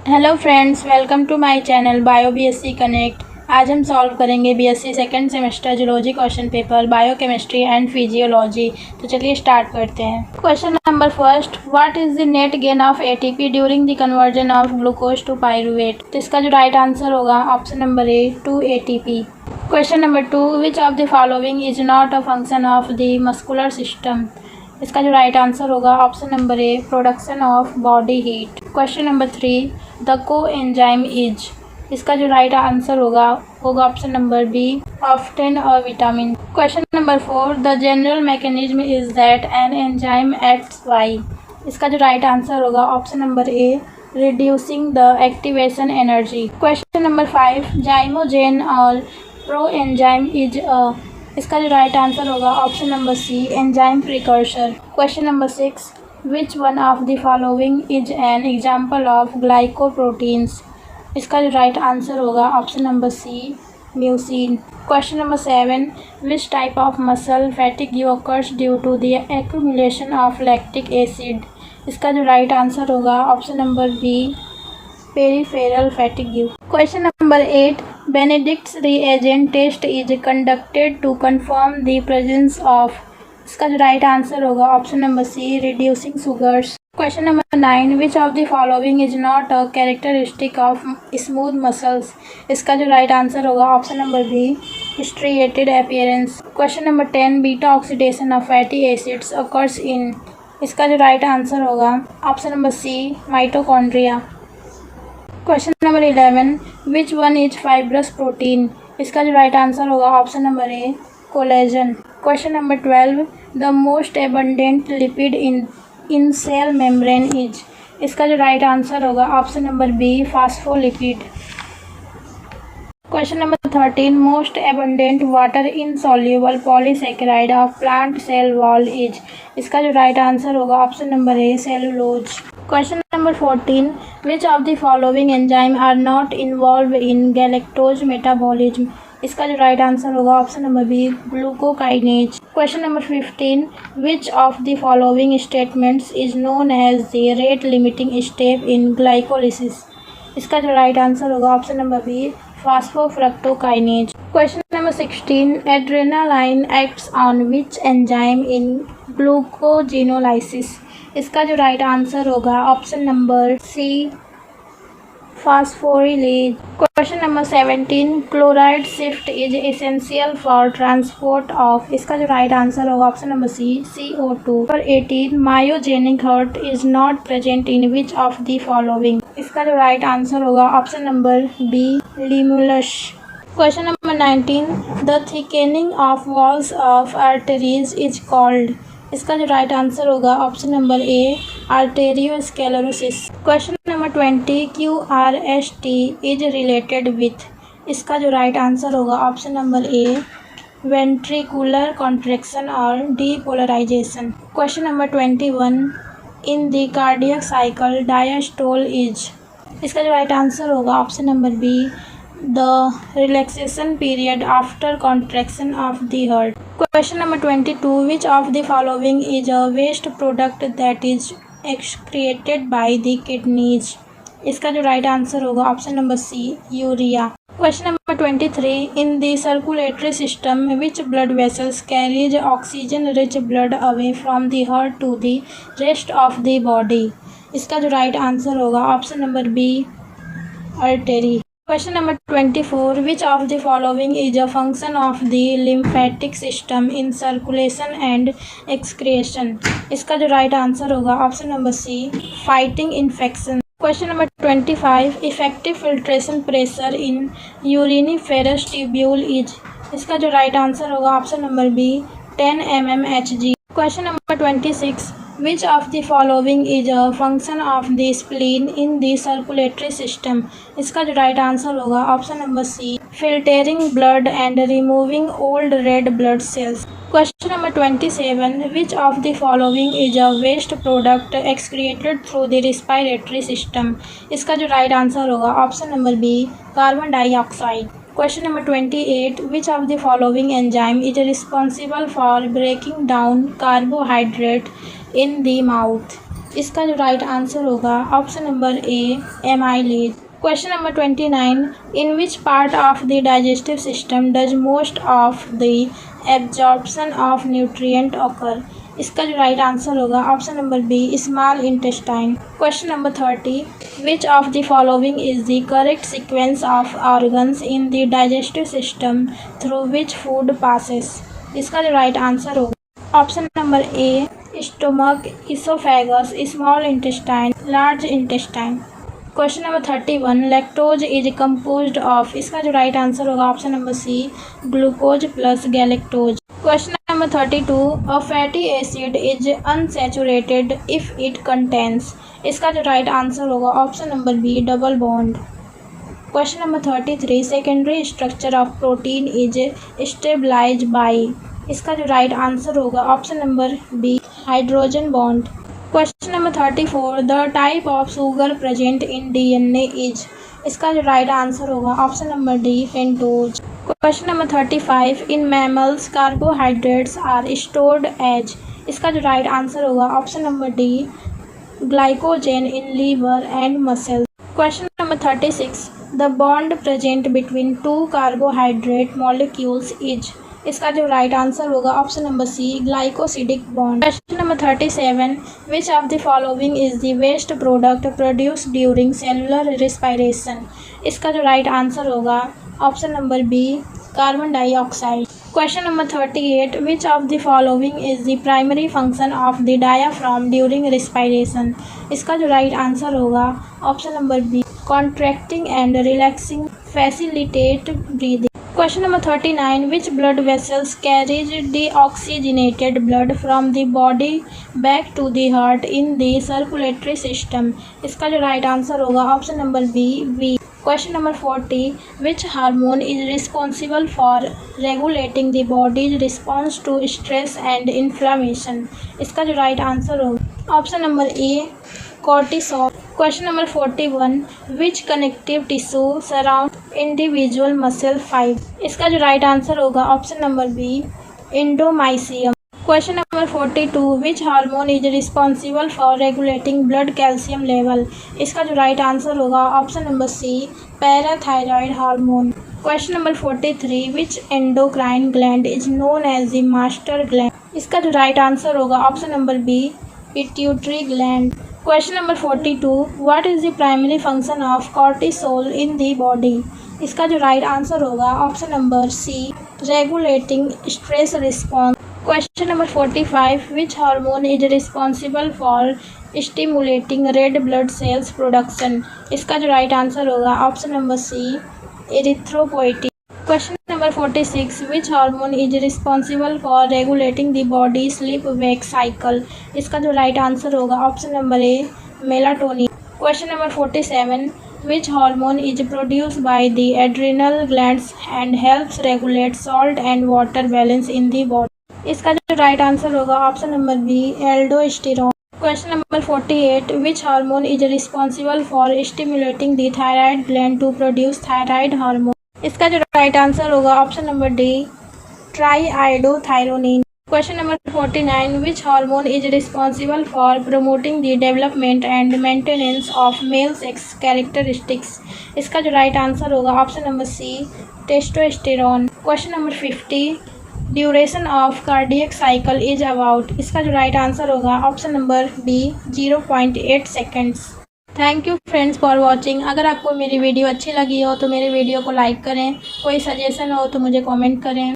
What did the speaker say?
Hello friends, welcome to my channel bio BSc connect. आज हम solve करेंगे BSc second semester zoology question paper biochemistry and physiology. तो चलिए start करते हैं। Question number first, what is the net gain of ATP during the conversion of glucose to pyruvate. तो इसका जो राइट आंसर होगा option number A 2 ATP। Question number 2, which of the following is not a function of the muscular system. इसका जो right answer होगा option number A production of body heat. Question number 3, the coenzyme is. इसका जो right answer होगा option number B often a vitamin. Question number 4, the general mechanism is that an enzyme acts by. इसका जो right answer होगा option number A reducing the activation energy. Question number 5, zymogen or proenzyme is a. इसका जो right answer होगा option number C enzyme precursor. Question number 6, which one of the following is an example of glycoproteins. इसका जो right answer होगा option number C mucin. Question number 7, which type of muscle fatigue occurs due to the accumulation of lactic acid. इसका जो right answer होगा option number B peripheral fatigue. Question number 8, Benedict's reagent test is conducted to confirm the presence of. इसका जो right answer होगा option number C reducing sugars. Question number 9, which of the following is not a characteristic of smooth muscles. इसका जो right answer होगा option number B striated appearance. Question number 10, beta oxidation of fatty acids occurs in. इसका जो right answer होगा option number C mitochondria. Question number 11, which one is fibrous protein. इसका जो right answer होगा option number A collagen. Question number 12, the most abundant lipid in cell membrane is. इसका जो right answer होगा option number B phospholipid. Question number 13, most abundant water insoluble polysaccharide of plant cell wall is. इसका जो right answer होगा option number A cellulose. Question number 14, which of the following enzyme are not involve in galactose metabolism. इसका जो right answer होगा option number B glucokinase. Question number 15, which of the following statements is known as the rate limiting step in glycolysis. इसका जो right answer होगा option number B phosphofructokinase. Question number 16, adrenaline acts on which enzyme in glycogenolysis. इसका जो right answer होगा option number C phosphorylase. Question number 17, chloride shift is essential for transport of. इसका जो right answer होगा option number C CO2। Number 18, myogenic heart is not present in which of the following. इसका जो right answer होगा option number B limulus. Question number 19, the thickening of walls of arteries is called. इसका जो right answer होगा option number A arteriosclerosis. Question number 20, QRST is related with. इसका जो right answer होगा option number A ventricular contraction और depolarization. Question number 21, in the cardiac cycle diastole is. इसका जो right answer होगा option number B the relaxation period after contraction of the heart. Question number 22, which of the following is a waste product that is excreted by the kidneys. इसका जो right answer होगा option number C urea. Question number 23, in the circulatory system which blood vessels carries oxygen rich blood away from the heart to the rest of the body. इसका जो right answer होगा option number B artery. Question number 24, which of the following is a function of the lymphatic system in circulation and excretion। इसका जो right answer होगा option number C fighting infection. Question number 25, effective filtration pressure in uriniferous tubule is. इसका जो right answer होगा option number B 10 mmHg। Question number 26, which of the following is a function of the spleen in the circulatory system। इसका जो right answer होगा option number C filtering blood and removing old red blood cells। Question number 27, which of the following is a waste product excreted through the respiratory system। इसका जो right answer होगा option number B carbon dioxide. Question number 28, which of the following enzyme is responsible for breaking down carbohydrate in the mouth। इसका जो right answer होगा option number A amylase. Question number 29, in which part of the digestive system does most of the absorption of nutrient occur. इसका जो right answer होगा option number B small intestine. Question number 30, which of the following is the correct sequence of organs in the digestive system through which food passes. इसका जो right answer होगा option number A stomach, oesophagus, small intestine, large intestine. Question number 31, lactose is composed of. इसका जो right answer होगा option number C glucose plus galactose. Question number 32, a fatty acid is unsaturated if it contains. इसका जो right answer होगा option number B double bond. Question number 33, secondary structure of protein is stabilize by. इसका जो right answer होगा option number B hydrogen bond. Question number 34, the type of sugar present in DNA is. इसका जो right answer होगा option number D pentose. Question number 35, in mammals carbohydrates are stored as. इसका जो right answer होगा option number D glycogen in liver and muscle. Question number 36, the bond present between two carbohydrate molecules is. इसका जो right answer होगा option number C glycosidic bond. Question number 37, which of the following is the waste product produce during cellular respiration. इसका जो right answer होगा option number B carbon dioxide. Question number 38, which of the following is the primary function of the diaphragm during respiration. इसका जो right answer होगा option number B contracting and relaxing facilitate breathing. Question number 39, which blood vessels carries deoxygenated blood from the body back to the heart in the circulatory system। इसका जो right answer होगा option number B V. Question number 40, which hormone is responsible for regulating the body's response to stress and inflammation। इसका जो right answer होगा option number A cortisol। Question number 41, which connective tissue surround individual muscle fibre. इसका जो right answer होगा option number B endomysium. Question number 42, which hormone is responsible for regulating blood calcium level. इसका जो right answer होगा option number C parathyroid hormone. Question number 43, which endocrine gland is known as the master gland. इसका जो right answer होगा option number B pituitary gland. Question number 42, what is the primary function of cortisol in the body. इसका जो right answer होगा option number C regulating stress response. Question number 45, which hormone is responsible for stimulating red blood cells production. इसका जो right answer होगा option number C erythropoietin. Question number 46, which hormone is responsible for regulating the body sleep wake cycle. इसका जो right answer होगा option number A melatonin. Question number 47, which hormone is produce by the adrenal glands and helps regulate salt and water balance in the body. इसका जो right answer होगा option number B aldosterone. Question number 48, which hormone is responsible for stimulating the thyroid gland to produce thyroid hormone. इसका जो right answer होगा option number D triiodothyronine. Question number 49, which hormone is responsible for promoting the development and maintenance of male sex characteristics. इसका जो right answer होगा option number C testosterone. Question number 50, duration of cardiac cycle is about. इसका जो right answer होगा option number B 0.8 seconds. Thank you friends for watching. अगर आपको मेरी video अच्छी लगी हो तो मेरे वीडियो को लाइक करें, कोई सजेशन हो तो मुझे कमेंट करें।